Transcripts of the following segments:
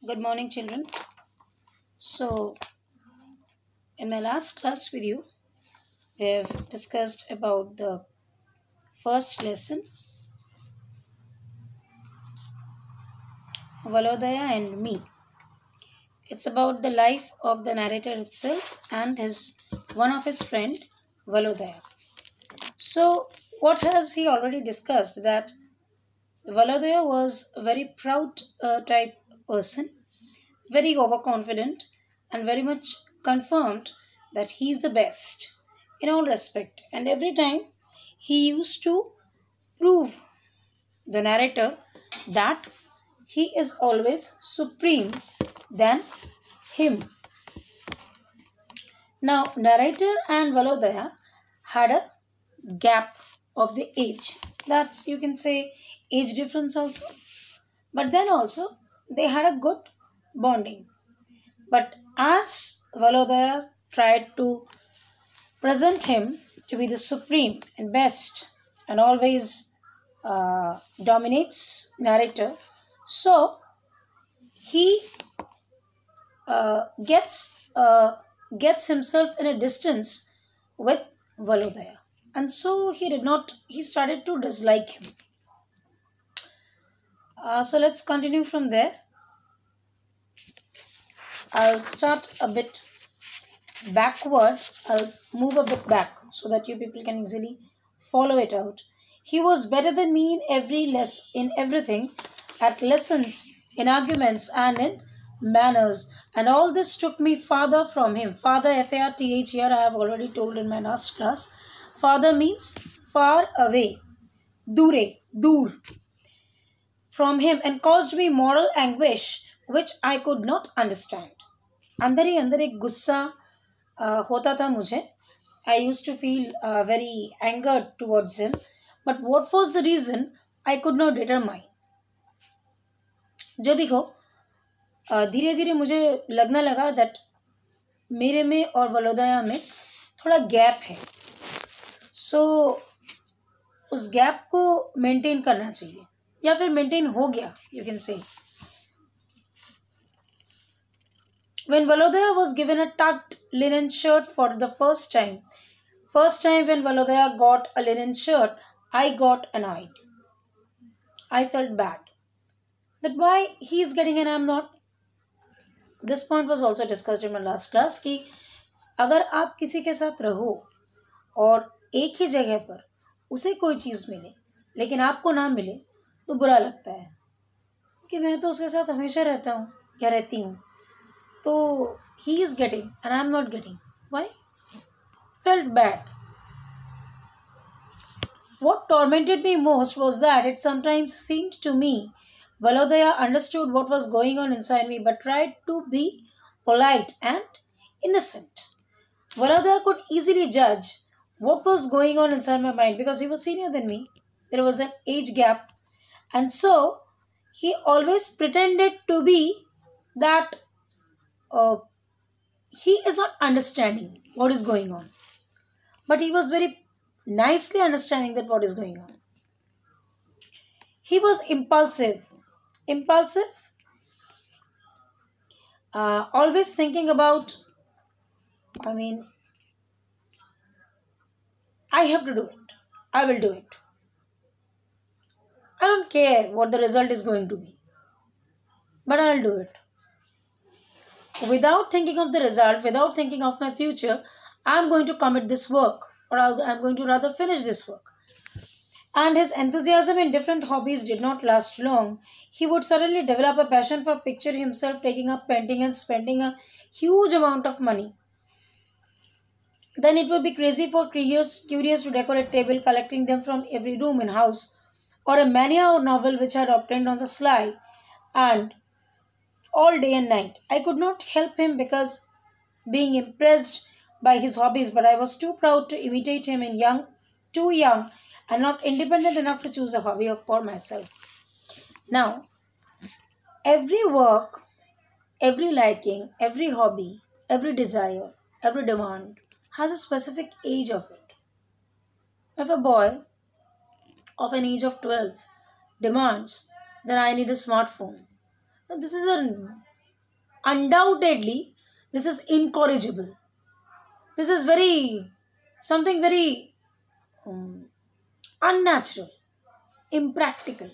Good morning, children. So, in my last class with you, we have discussed about the first lesson, Valodaya and me. It's about the life of the narrator itself and his one of his friend, Valodaya. So, what has he already discussed? That Valodaya was a very proud type person, very overconfident, and very much confirmed that he's the best in all respect. And every time he used to prove the narrator that he is always supreme than him. Now, narrator and Valodaya had a gap of the age. That's, you can say, age difference also. But then also they had a good bonding. But as Valodaya tried to present him to be the supreme and best and always dominates narrator, so he gets himself in a distance with Valodaya, and so he started to dislike him. So let's continue from there. I'll start a bit backward. I'll move a bit back so that you people can easily follow it out. He was better than me in everything, at lessons, in arguments, and in manners. And all this took me farther from him. Father, F-A-R-T-H, here I have already told in my last class. Father means far away, dure, dur, from him, and caused me moral anguish which I could not understand. अंदर ही अंदर एक गुस्सा होता था मुझे. I used to feel very angered towards him, but what was the reason I could not determine. जो भी हो, धीरे धीरे मुझे लगने लगा that मेरे में और वलोदया में थोड़ा गैप है. So उस गैप को मेंटेन करना चाहिए, या फिर मेंटेन हो गया, you can say. When Valodaya was given a tucked linen shirt for the first time when Valodaya got a linen shirt, I got annoyed. I felt bad. That why he is getting and I am not. This point was also discussed in my last class कि अगर आप किसी के साथ रहो और एक ही जगह पर उसे कोई चीज़ मिले लेकिन आपको ना मिले तो बुरा लगता है कि मैं तो उसके साथ हमेशा रहता हूँ या रहती हूँ. So he is getting and I am not getting. Why? Felt bad. What tormented me most was that it sometimes seemed to me Valodaya understood what was going on inside me but tried to be polite and innocent. Valodaya could easily judge what was going on inside my mind because he was senior than me. There was an age gap, and so he always pretended to be that he is not understanding what is going on, but he was very nicely understanding that what is going on. He was impulsive, always thinking about, I have to do it, I will do it. I don't care what the result is going to be, but I'll do it. Without thinking of the result, without thinking of my future, I'm going to commit this work, or I'm going to rather finish this work. And his enthusiasm in different hobbies did not last long. He would suddenly develop a passion for picture himself taking up painting and spending a huge amount of money. Then it would be crazy for curious to decorate table, collecting them from every room in house, or a mania or novel which had obtained on the sly, and all day and night. I could not help him because being impressed by his hobbies, but I was too proud to imitate him too young, and not independent enough to choose a hobby for myself. Now, every work, every liking, every hobby, every desire, every demand has a specific age of it. If a boy of an age of 12 demands that I need a smartphone, now, this is a undoubtedly this is incorrigible. This is very something very unnatural, impractical.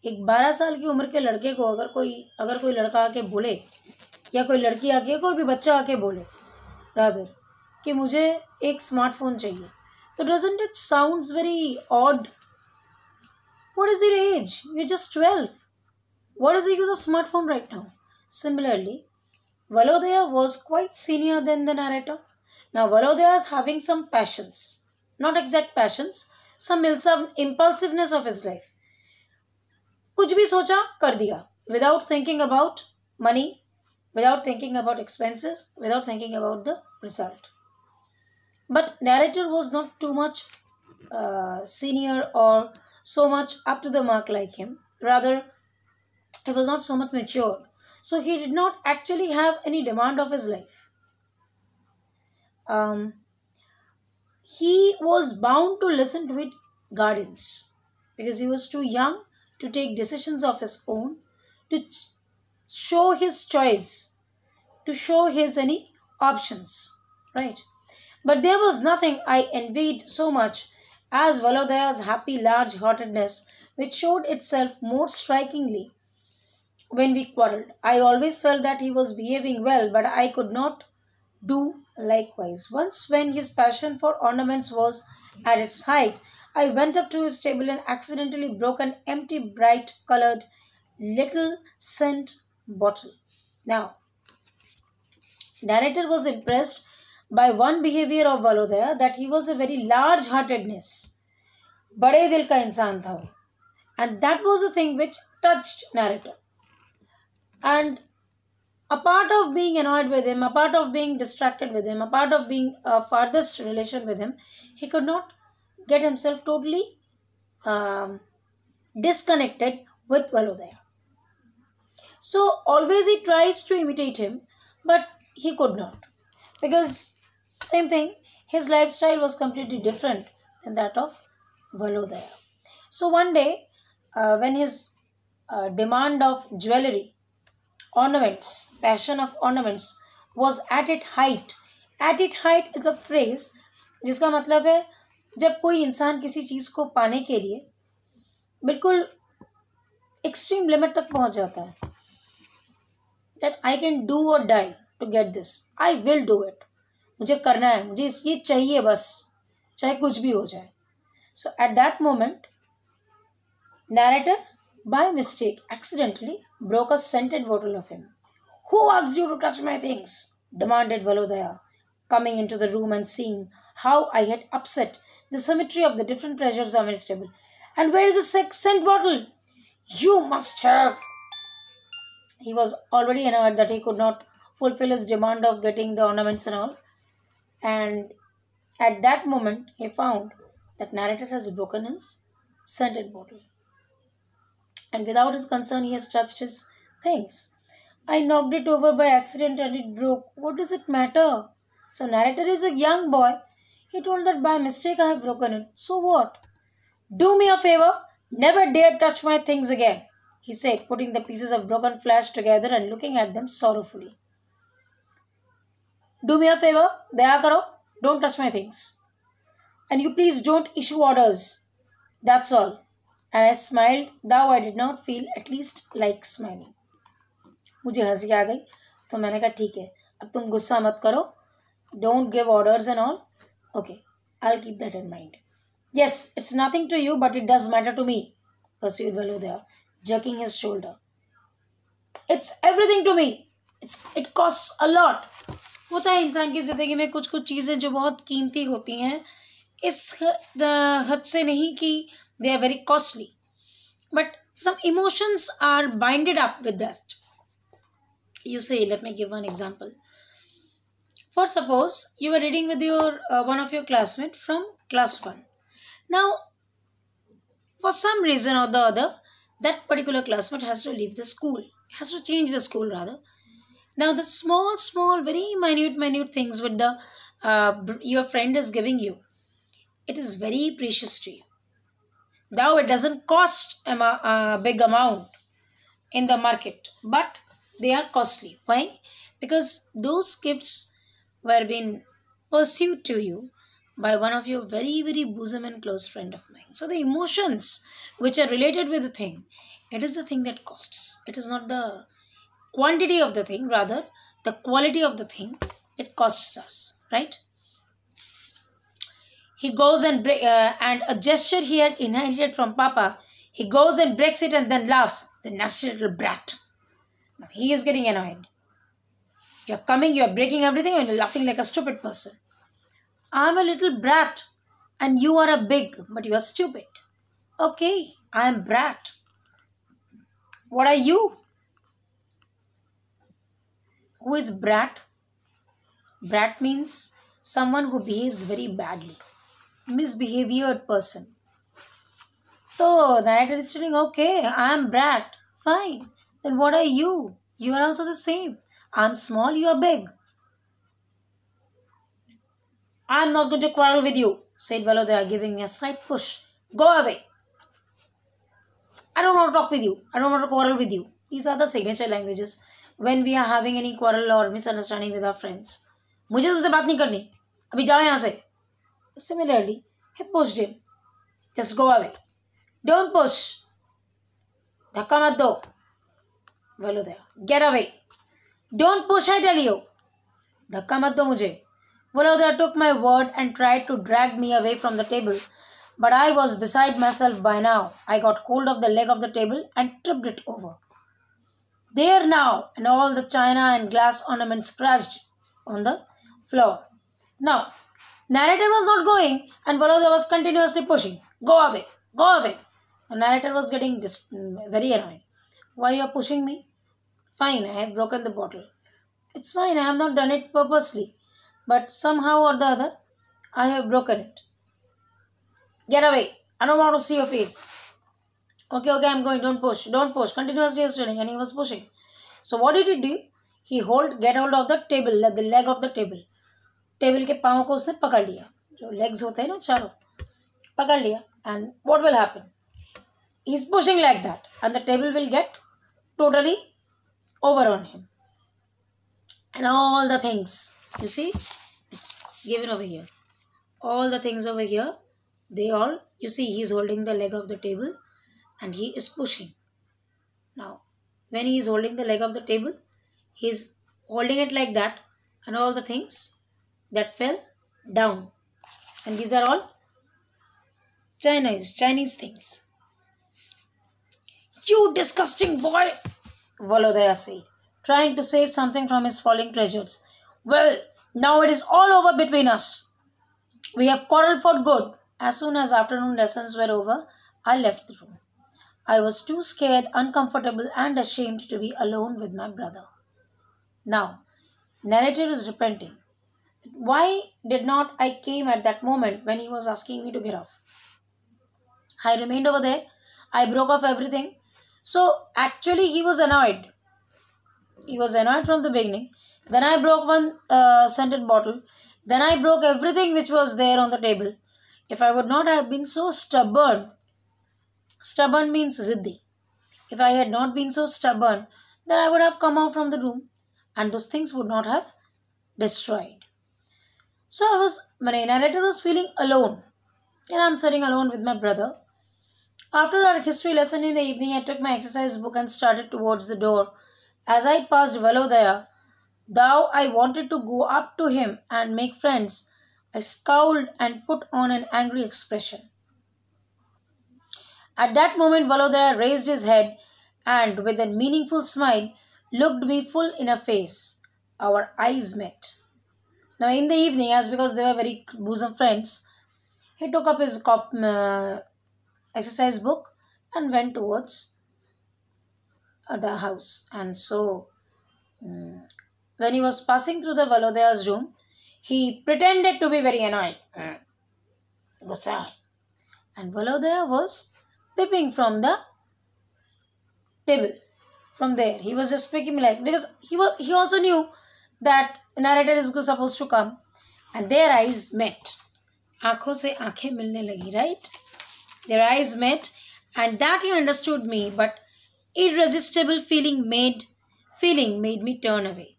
एक 12 साल की उम्र के लड़के को अगर कोई लड़का आके बोले या कोई लड़की आके कोई भी बच्चा आके बोले रादर कि मुझे एक स्मार्टफोन चाहिए, तो doesn't it sounds very odd? What is your age? You're just 12. What is the use of smartphone right now? Similarly, Valodaya was quite senior than the narrator. Now Valodaya is having some passions, not exact passions, some impulsiveness of his life. कुछ भी सोचा कर दिया, without thinking about money, without thinking about expenses, without thinking about the result. But narrator was not too much senior or so much up to the mark like him. Rather, he was not so much mature. So he did not actually have any demand of his life. He was bound to listen to his guardians because he was too young to take decisions of his own, to show his choice, to show his any options, right? But there was nothing I envied so much as Valodaya's happy large-heartedness, which showed itself more strikingly when we quarrelled. I always felt that he was behaving well, but I could not do likewise. Once, when his passion for ornaments was at its height, I went up to his table and accidentally broke an empty, bright-colored little scent bottle. Now, narrator was impressed by one behavior of Valodaya, that he was a very large-heartedness. बड़े दिल का इंसान था वो. And that was the thing which touched narrator. And a part of being annoyed with him, a part of being distracted with him, a part of being a farthest relation with him, he could not get himself totally disconnected with Valodaya. So always he tries to imitate him, but he could not. Because same thing, his lifestyle was completely different than that of Valodaya. So one day, when his demand of jewelry, ornaments, passion of ornaments was at its height. At its height is a phrase जिसका मतलब है जब कोई इंसान किसी चीज़ को पाने के लिए बिल्कुल एक्सट्रीम लिमिट तक पहुंच जाता है. That I can do or die to get this. I will do it. मुझे करना है, मुझे ये चाहिए बस, चाहे कुछ भी हो जाए. So at that moment, narrator by mistake accidentally broke a scented bottle of him. Who asked you to touch my things? Demanded Valodaya, coming into the room and seeing how I had upset the symmetry of the different treasures on his table. And where is the scent bottle? You must have. He was already annoyed that he could not fulfill his demand of getting the ornaments and all. And at that moment, he found that narrator has broken his scented bottle. And without his concern, he has touched his things. I knocked it over by accident and it broke. What does it matter? So narrator is a young boy. He told that by mistake I have broken it. So what? Do me a favor. Never dare touch my things again, he said, putting the pieces of broken flesh together and looking at them sorrowfully. Do me a favor. Daya karo. Don't touch my things. And you please don't issue orders. That's all. And I smiled, though I did not feel at least like smiling. मुझे हंसी आ गई तो मैंने कहा ठीक है, अब तुम गुस्सा मत करो. Don't give orders and all. Okay, I'll keep that in mind. Yes, it's nothing to you, but it does matter to me, pursued Valodaya, jerking his shoulder. It's everything to me. It costs a lot. होता है इंसान की ज़िंदगी में कुछ कुछ चीज़ें जो बहुत कीमती होती हैं, इस हद से नहीं कि they are very costly, but some emotions are binded up with that. You say, let me give one example. For suppose you were reading with your one of your classmates from class 1. Now, for some reason or the other, that particular classmate has to leave the school, has to change the school rather. Now, the small, very minute things with the your friend is giving you, it is very precious to you. Though it doesn't cost a big amount in the market, but they are costly. Why? Because those gifts were being pursued to you by one of your very, very bosom and close friend of mine. So the emotions which are related with the thing, it is the thing that costs. It is not the quantity of the thing, rather the quality of the thing that costs us, right? He goes and a gesture he had inherited from Papa, he goes and breaks it and then laughs. The nasty little brat. Now he is getting annoyed. You're coming, you're breaking everything, and you're laughing like a stupid person. I'm a little brat, and you are a big, but you are stupid. Okay, I am brat. What are you? Who is brat? Brat means someone who behaves very badly. Misbehaviored person. So the narrator is telling, okay, I am brat. Fine. Then what are you? You are also the same. I am small, you are big. I am not going to quarrel with you, said Valodaya, giving me a slight push. Go away. I don't want to talk with you. I don't want to quarrel with you. These are the signature languages when we are having any quarrel or misunderstanding with our friends. मुझे तुमसे बात नहीं करनी. अभी जाओ यहाँ से. Similarly, he pushed him. Just go away. Don't push. धक्का मत दो. Valodaya, get away. Don't push, I tell you. धक्का मत दो मुझे. Valodaya took my word and tried to drag me away from the table. But I was beside myself by now. I got hold of the leg of the table and tripped it over. There now, and all the china and glass ornaments scratched on the floor. Now, narrator was not going and Valodaya was continuously pushing. Go away, go away. The narrator was getting very annoyed. Why you are pushing me? Fine, I have broken the bottle. It's fine, I have not done it purposely. But somehow or the other, I have broken it. Get away. I don't want to see your face. Okay, I'm going. Don't push. Don't push. Continuously he was telling and he was pushing. So what did he do? He get hold of the table, the leg of the table. Table के पाँव को उसने पकड़ लिया. जो legs होते हैं ना चारों, पकड़ लिया. And what will happen? He's pushing like that, and the table will get totally over on him. And all the things, you see, it's given over here. All the things over here, they all, you see, he's holding the leg of the table and he is pushing. Now, when he is holding the leg of the table, he's holding it like that, and all the things that fell down. And these are all Chinese things. You disgusting boy, Valodaya said, trying to save something from his falling treasures. Well, now it is all over between us. We have quarreled for good. As soon as afternoon lessons were over, I left the room. I was too scared, uncomfortable, and ashamed to be alone with my brother. Now, narrator is repenting. Why did not I came at that moment when he was asking me to get off? I remained over there. I broke off everything. So, actually, he was annoyed. He was annoyed from the beginning. Then I broke one scented bottle. Then I broke everything which was there on the table. If I would not have been so stubborn means ziddi. If I had not been so stubborn, then I would have come out from the room and those things would not have destroyed. So my narrator was feeling alone. And I'm sitting alone with my brother. After our history lesson in the evening, I took my exercise book and started towards the door. As I passed Valodaya, though I wanted to go up to him and make friends, I scowled and put on an angry expression. At that moment, Valodaya raised his head and, with a meaningful smile, looked me full in the face. Our eyes met. Now, in the evening, as because they were very bosom friends, he took up his exercise book and went towards the house. And so, when he was passing through the Valodaya's room, he pretended to be very annoyed. Gussa. And Valodaya was peeping from the table. From there, he was just speaking like, because he also knew that narrator is supposed to come, and their eyes met. Aankhon se aankhein milne lagi, right? Their eyes met, and that he understood me, but irresistible feeling made feeling made me turn away.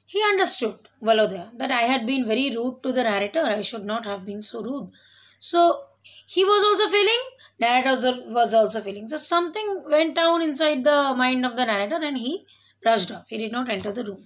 He understood, Valodaya, that I had been very rude to the narrator. I should not have been so rude. So he was also feeling, narrator was also feeling. So something went down inside the mind of the narrator and he rushed off. He did not enter the room.